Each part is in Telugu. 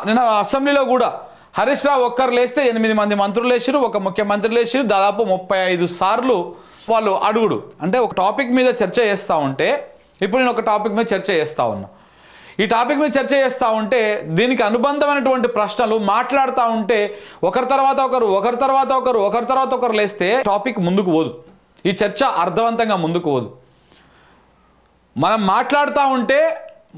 నిన్న అసెంబ్లీలో కూడా హరీష్ రావు ఒక్కరు లేస్తే 8 మంది మంత్రులు లేచిరు, ఒక ముఖ్యమంత్రి లేచిరు, దాదాపు 35 సార్లు వాళ్ళు అడుగుడు. అంటే ఒక టాపిక్ మీద చర్చ చేస్తూ ఉంటే, ఇప్పుడు నేను ఒక టాపిక్ మీద చర్చ చేస్తూ ఉన్నా, ఈ టాపిక్ మీద చర్చ చేస్తూ ఉంటే దీనికి అనుబంధమైనటువంటి ప్రశ్నలు మాట్లాడుతూ ఉంటే ఒకరి తర్వాత ఒకరు లేస్తే టాపిక్ ముందుకు పోదు, ఈ చర్చ అర్థవంతంగా ముందుకు పోదు. మనం మాట్లాడుతూ ఉంటే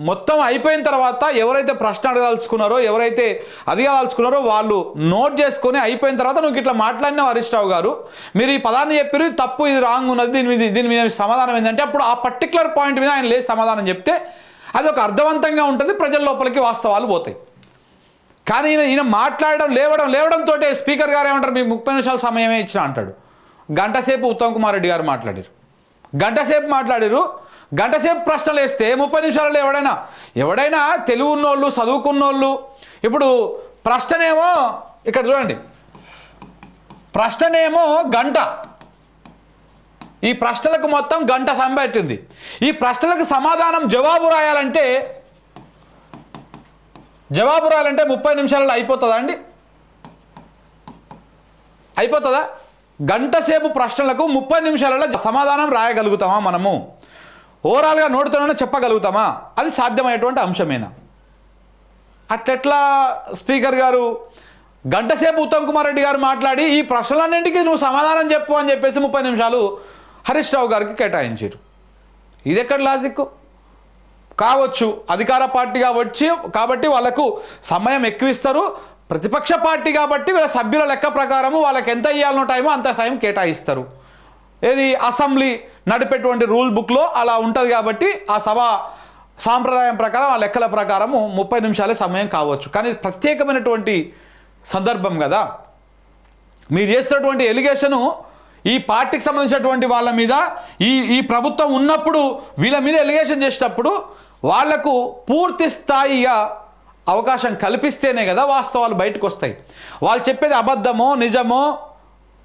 మొత్తం అయిపోయిన తర్వాత ఎవరైతే ప్రశ్న అడగదలుచుకున్నారో, ఎవరైతే అడగదలుచుకున్నారో వాళ్ళు నోట్ చేసుకొని అయిపోయిన తర్వాత నువ్వు ఇట్లా మాట్లాడినావు హరీష్ రావు గారు, మీరు ఈ పదాన్ని చెప్పారు, ఇది తప్పు, ఇది రాంగ్ ఉన్నది, దీని మీద సమాధానం ఏంటంటే అప్పుడు ఆ పర్టికులర్ పాయింట్ మీద ఆయన లేచి సమాధానం చెప్తే అది ఒక అర్థవంతంగా ఉంటుంది, ప్రజల లోపలికి వాస్తవాలు పోతాయి. కానీ ఈయన మాట్లాడడం లేవడంతో స్పీకర్ గారు ఏమంటారు, మీకు 30 నిమిషాల సమయమే ఇచ్చిన అంటాడు. గంట సేపు ఉత్తమ్ కుమార్ రెడ్డి గారు మాట్లాడారు, గంట సేపు ప్రశ్నలు వేస్తే 30 నిమిషాలలో ఎవడైనా తెలివి ఉన్నోళ్ళు, చదువుకున్నోళ్ళు, ఇప్పుడు ప్రశ్ననేమో ఇక్కడ చూడండి, ప్రశ్ననేమో గంట, ఈ ప్రశ్నలకు మొత్తం గంట సమయం పట్టింది. ఈ ప్రశ్నలకు సమాధానం జవాబు రాయాలంటే 30 నిమిషాలలో అయిపోతుందా అండి? అయిపోతుందా? గంట సేపు ప్రశ్నలకు 30 నిమిషాలలో సమాధానం రాయగలుగుతామా మనము? ఓవరాల్గా నోటితోనే చెప్పగలుగుతామా? అది సాధ్యమయ్యేటువంటి అంశమేనా? అట్లెట్లా స్పీకర్ గారు గంట సేపు ఉత్తమ్ కుమార్ రెడ్డి గారు మాట్లాడి ఈ ప్రశ్నలన్నింటికీ నువ్వు సమాధానం చెప్పు అని చెప్పేసి 30 నిమిషాలు హరీష్ రావు గారికి కేటాయించారు. ఇది ఎక్కడ లాజిక్? కావచ్చు అధికార పార్టీ కాబట్టి వాళ్ళకు సమయం ఎక్కువ ఇస్తారు, ప్రతిపక్ష పార్టీ కాబట్టి వీళ్ళ సభ్యుల లెక్క ప్రకారము వాళ్ళకి ఎంత ఇవ్వాలనో టైమో అంత టైం కేటాయిస్తారు. ఏది అసెంబ్లీ నడిపేటువంటి రూల్ బుక్లో అలా ఉంటుంది కాబట్టి ఆ సభ సాంప్రదాయం ప్రకారం ఆ లెక్కల ప్రకారము 30 నిమిషాలే సమయం కావచ్చు. కానీ ప్రత్యేకమైనటువంటి సందర్భం కదా, మీరు చేసినటువంటి ఎలిగేషను ఈ పార్టీకి సంబంధించినటువంటి వాళ్ళ మీద ఈ ప్రభుత్వం ఉన్నప్పుడు వీళ్ళ మీద ఎలిగేషన్ చేసేటప్పుడు వాళ్లకు పూర్తి స్థాయిగా అవకాశం కల్పిస్తేనే కదా వాస్తవాలు బయటకు వస్తాయి. వాళ్ళు చెప్పేది అబద్ధమో నిజమో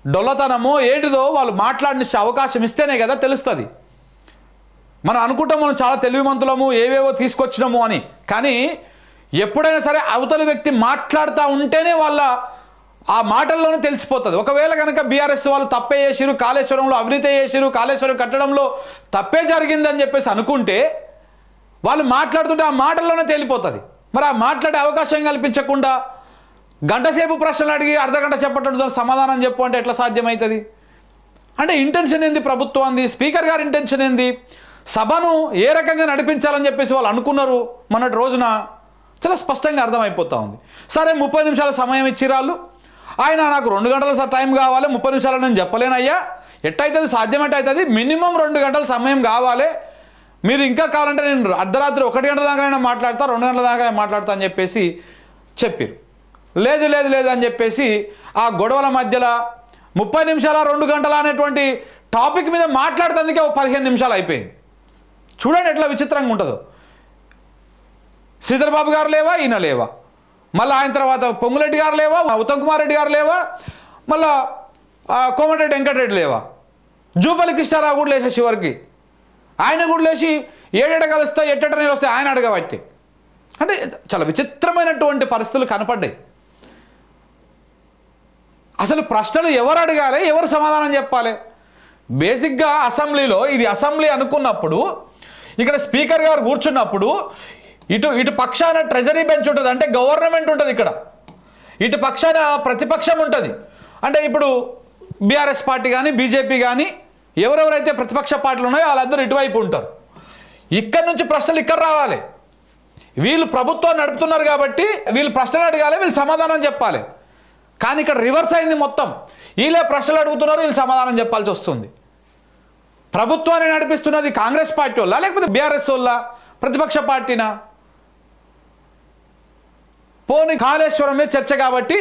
డొల్లతనమో ఏంటిదో వాళ్ళు మాట్లాడిన అవకాశం ఇస్తేనే కదా తెలుస్తుంది. మనం అనుకుంటాం మనం చాలా తెలివిమంతులము, ఏవేవో తీసుకొచ్చినాము అని, కానీ ఎప్పుడైనా సరే అవతలి వ్యక్తి మాట్లాడుతూ ఉంటేనే వాళ్ళ ఆ మాటల్లోనే తెలిసిపోతుంది. ఒకవేళ కనుక బీఆర్ఎస్ వాళ్ళు తప్పే చేసిరు, కాళేశ్వరంలో అవినీతి చేసిరు, కాళేశ్వరం కట్టడంలో తప్పే జరిగిందని చెప్పేసి అనుకుంటే వాళ్ళు మాట్లాడుతుంటే ఆ మాటల్లోనే తేలిపోతుంది. మరి ఆ మాట్లాడే అవకాశం కల్పించకుండా గంటసేపు ప్రశ్నలు అడిగి అర్ధగంట చెప్పటంతో సమాధానం చెప్పు అంటే ఎట్లా సాధ్యమవుతుంది? అంటే ఇంటెన్షన్ ఏంది ప్రభుత్వాన్ని, స్పీకర్ గారి ఇంటెన్షన్ ఏంది, సభను ఏ రకంగా నడిపించాలని చెప్పేసి వాళ్ళు అనుకున్నారు మొన్నటి రోజున చాలా స్పష్టంగా అర్థమైపోతూ ఉంది. సరే 30 నిమిషాల సమయం ఇచ్చిరాళ్ళు, ఆయన నాకు 2 గంటల టైం కావాలి, 30 నిమిషాలు నేను చెప్పలేనయ్యా, ఎట్టయితుంది సాధ్యమంటే అవుతుంది, మినిమం 2 గంటల సమయం కావాలి, మీరు ఇంకా కావాలంటే నేను అర్ధరాత్రి 1 గంట దాకానైనా మాట్లాడతా, 2 గంటల దాకా మాట్లాడతా అని చెప్పేసి చెప్పారు. లేదు అని చెప్పేసి ఆ గొడవల మధ్యలో 30 నిమిషాల 2 గంటల అనేటువంటి టాపిక్ మీద మాట్లాడుతుందికే 15 నిమిషాలు అయిపోయింది. చూడండి ఎట్లా విచిత్రంగా ఉంటుందో. శ్రీధర్ బాబు గారు లేవా, ఈయన లేవా, మళ్ళీ ఆయన తర్వాత పొంగులెడ్డి గారు లేవా, ఉత్తమ్ కుమార్ రెడ్డి గారు లేవా, మళ్ళా కోమటిరెడ్డి వెంకటరెడ్డి లేవా, జూపల్లి కృష్ణారావు కూడా లేచే చివరికి ఆయన కూడా లేచి ఏడేట కలుస్తాయి ఎట్టట నీళ్ళు వస్తాయి ఆయన అడగబట్టి. అంటే చాలా విచిత్రమైనటువంటి పరిస్థితులు కనపడ్డాయి. అసలు ప్రశ్నలు ఎవరు అడగాలి, ఎవరు సమాధానం చెప్పాలి? బేసిక్గా అసెంబ్లీలో ఇది అసెంబ్లీ అనుకున్నప్పుడు ఇక్కడ స్పీకర్ గారు కూర్చున్నప్పుడు ఇటు పక్షాన ట్రెజరీ బెంచ్ ఉంటుంది, అంటే గవర్నమెంట్ ఉంటుంది, ఇక్కడ ఇటు పక్షాన ప్రతిపక్షం ఉంటుంది. అంటే ఇప్పుడు బీఆర్ఎస్ పార్టీ కానీ బీజేపీ కానీ ఎవరెవరైతే ప్రతిపక్ష పార్టీలు ఉన్నాయో వాళ్ళందరూ ఇటువైపు ఉంటారు. ఇక్కడ నుంచి ప్రశ్నలు ఇక్కడ రావాలి. వీళ్ళు ప్రభుత్వాన్ని నడుపుతున్నారు కాబట్టి వీళ్ళు ప్రశ్నలు అడగాలి, వీళ్ళు సమాధానం చెప్పాలి. కానీ ఇక్కడ రివర్స్ అయింది మొత్తం. వీళ్ళే ప్రశ్నలు అడుగుతున్నారు, వీళ్ళు సమాధానం చెప్పాల్సి వస్తుంది. ప్రభుత్వాన్ని నడిపిస్తున్నది కాంగ్రెస్ పార్టీ వాళ్ళ లేకపోతే బీఆర్ఎస్ వాళ్ళ, ప్రతిపక్ష పార్టీనా? పోనీ కాళేశ్వరం మీద చర్చ కాబట్టి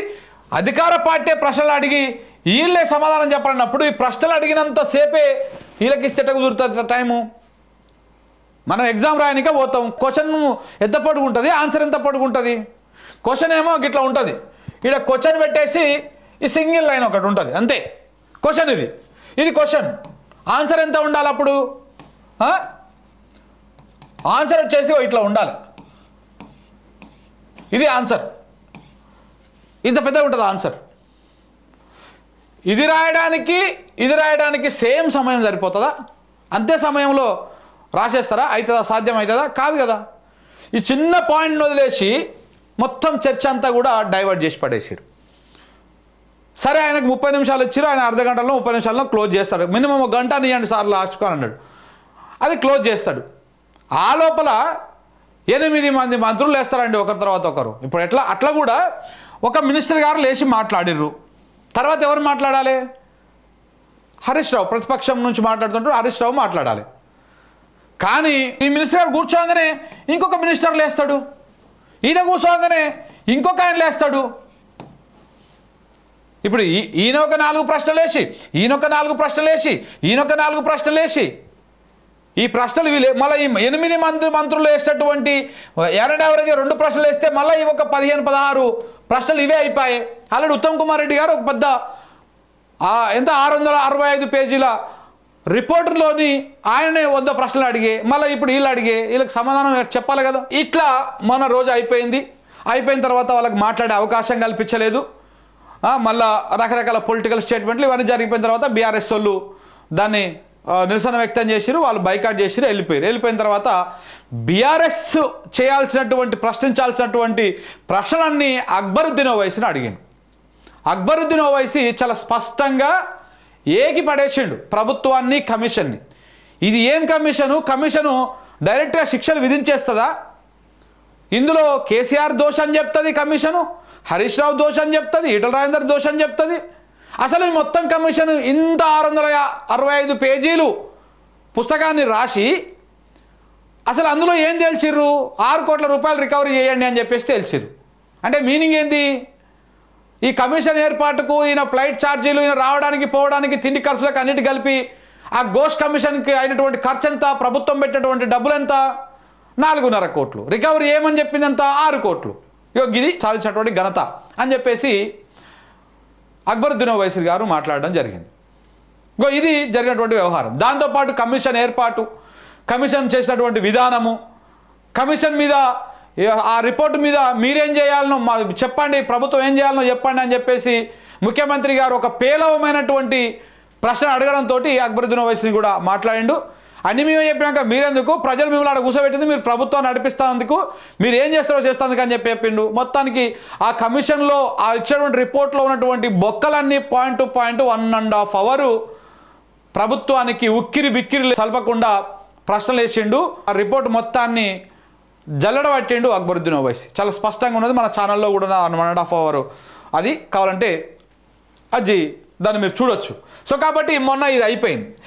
అధికార పార్టీ ప్రశ్నలు అడిగి వీళ్ళే సమాధానం చెప్పాలన్నప్పుడు ఈ ప్రశ్నలు అడిగినంత సేపే వీళ్ళకి ఇస్తే కుదురుతుంది టైము. మనం ఎగ్జామ్ రాయనిక పోతాం, క్వశ్చన్ ఎంత పొడుగుంటుంది, ఆన్సర్ ఎంత పొడుగుంటుంది. క్వశ్చన్ ఏమో గిట్లా ఉంటుంది, ఇక్కడ క్వశ్చన్ పెట్టేసి ఈ సింగిల్ లైన్ ఒకటి ఉంటుంది అంతే. క్వశ్చన్ ఇది క్వశ్చన్, ఆన్సర్ ఎంత ఉండాలి అప్పుడు? ఆన్సర్ వచ్చేసి ఇట్లా ఉండాలి, ఇది ఆన్సర్. ఇంత పెద్దగా ఉంటుంది ఆన్సర్. ఇది రాయడానికి సేమ్ సమయం సరిపోతుందా? అంతే సమయంలో రాసేస్తారా? అవుతుందా? సాధ్యం అవుతుందా? కాదు కదా. ఈ చిన్న పాయింట్ని వదిలేసి మొత్తం చర్చ అంతా కూడా డైవర్ట్ చేసి పడేసారు. సరే, ఆయనకు 30 నిమిషాలు ఇచ్చారు, ఆయన అర్ధ గంటలో 30 నిమిషాల్లో క్లోజ్ చేస్తాడు. మినిమం 1 గంట ఇవ్వండి సార్ లాస్ట్కు అని అన్నాడు. అది క్లోజ్ చేస్తాడు. ఆ లోపల 8 మంది మంత్రులు వేస్తారండి ఒకరి తర్వాత ఒకరు. ఇప్పుడు అట్లా కూడా ఒక మినిస్టర్ గారు లేచి మాట్లాడిర్రు. తర్వాత ఎవరు మాట్లాడాలి? హరీష్ రావు ప్రతిపక్షం నుంచి మాట్లాడుతుంటారు, హరీష్ రావు మాట్లాడాలి. కానీ ఈ మినిస్టర్ గారు కూర్చోగానే ఇంకొక మినిస్టర్ లేస్తాడు, ఈయన కూర్చోగానే ఇంకొక ఆయన లేస్తాడు. ఇప్పుడు ఈయన ఒక 4 ప్రశ్నలు వేసి, ఈయనొక 4 ప్రశ్నలు వేసి, ఈయనొక 4 ప్రశ్నలు వేసి, ఈ ప్రశ్నలు మళ్ళీ ఈ 8 మంది మంత్రులు వేసేటటువంటి యావరేజ్ 2 ప్రశ్నలు వేస్తే మళ్ళీ ఈ ఒక 15-16 ప్రశ్నలు ఇవే అయిపోయాయి. ఆల్రెడీ ఉత్తమ్ కుమార్ రెడ్డి గారు ఒక పెద్ద ఎంత 665 పేజీల రిపోర్టులోని ఆయననే 100 ప్రశ్నలు అడిగే, మళ్ళీ ఇప్పుడు వీళ్ళకి సమాధానం చెప్పాలి కదా. ఇట్లా మన రోజు అయిపోయిన తర్వాత వాళ్ళకి మాట్లాడే అవకాశం కల్పించలేదు. మళ్ళా రకరకాల పొలిటికల్ స్టేట్మెంట్లు ఇవన్నీ జరిగిపోయిన తర్వాత బీఆర్ఎస్ వాళ్ళు దాన్ని నిరసన వ్యక్తం చేసిరు, వాళ్ళు బైకాట్ చేసిరు, వెళ్ళిపోయిన తర్వాత బీఆర్ఎస్ ప్రశ్నించాల్సినటువంటి ప్రశ్నలన్నీ అక్బరుద్దీన్ ఓవైసీని అడిగిండు. అక్బరుద్దీన్ ఓవైసీ చాలా స్పష్టంగా ఏకి పడేసిండు ప్రభుత్వాన్ని, కమిషన్ని. ఇది ఏం కమిషను డైరెక్ట్గా శిక్షలు విధించేస్తుందా? ఇందులో కేసీఆర్ దోషం చెప్తుంది కమిషను, హరీష్ రావు దోషం చెప్తుంది, ఈటల రాజేందర్ దోషం చెప్తుంది. అసలు ఈ మొత్తం కమిషన్ ఇంత 665 పేజీలు పుస్తకాన్ని రాసి అసలు అందులో ఏం తేల్చిర్రు? 6 కోట్ల రూపాయలు రికవరీ చేయండి అని చెప్పేసి తేల్చిర్రు. అంటే మీనింగ్ ఏంది? ఈ కమిషన్ ఏర్పాటుకు ఈయన ఫ్లైట్ ఛార్జీలు, ఈయన రావడానికి పోవడానికి తిండి ఖర్చులకు అన్నిటి కలిపి ఆ ఘోష్ కమిషన్కి అయినటువంటి ఖర్చు ఎంత, ప్రభుత్వం పెట్టినటువంటి డబ్బులు ఎంత? 4.5 కోట్లు. రికవరీ ఏమని చెప్పింది ఎంత? 6 కోట్లు. ఇది సాధించినటువంటి ఘనత అని చెప్పేసి అక్బరుద్దీన్ ఓవైసీ గారు మాట్లాడడం జరిగింది. ఇది జరిగినటువంటి వ్యవహారం. దాంతోపాటు కమిషన్ చేసినటువంటి విధానము, కమిషన్ మీద ఆ రిపోర్టు మీద మీరేం చేయాలనో చెప్పండి, ప్రభుత్వం ఏం చేయాలనో చెప్పండి అని చెప్పేసి ముఖ్యమంత్రి గారు ఒక పేలవమైనటువంటి ప్రశ్న అడగడంతో అక్బరుద్దీన్ ఓవైసీని కూడా మాట్లాడిండు. అన్ని మేమే చెప్పినాక మీరెందుకు, ప్రజలు మిమ్మల్ని అక్కడ కూర్చోబెట్టింది మీరు ప్రభుత్వాన్ని నడిపిస్తానందుకు, మీరు ఏం చేస్తారో చేస్తానికి అని చెప్పిండు. మొత్తానికి ఆ కమిషన్లో ఆ ఇచ్చినటువంటి రిపోర్ట్లో ఉన్నటువంటి బొక్కలన్నీ పాయింట్ టు పాయింట్ 1.5 అవరు ప్రభుత్వానికి ఉక్కిరి బిక్కిరి సల్పకుండా ప్రశ్నలు వేసిండు. ఆ రిపోర్ట్ మొత్తాన్ని జల్లడబట్టిండు అక్బరుద్దీన్ ఓవైసీ. చాలా స్పష్టంగా ఉన్నది, మన ఛానల్లో కూడా 1.5 అవర్ అది కావాలంటే దాన్ని మీరు చూడొచ్చు. సో కాబట్టి మొన్న ఇది అయిపోయింది.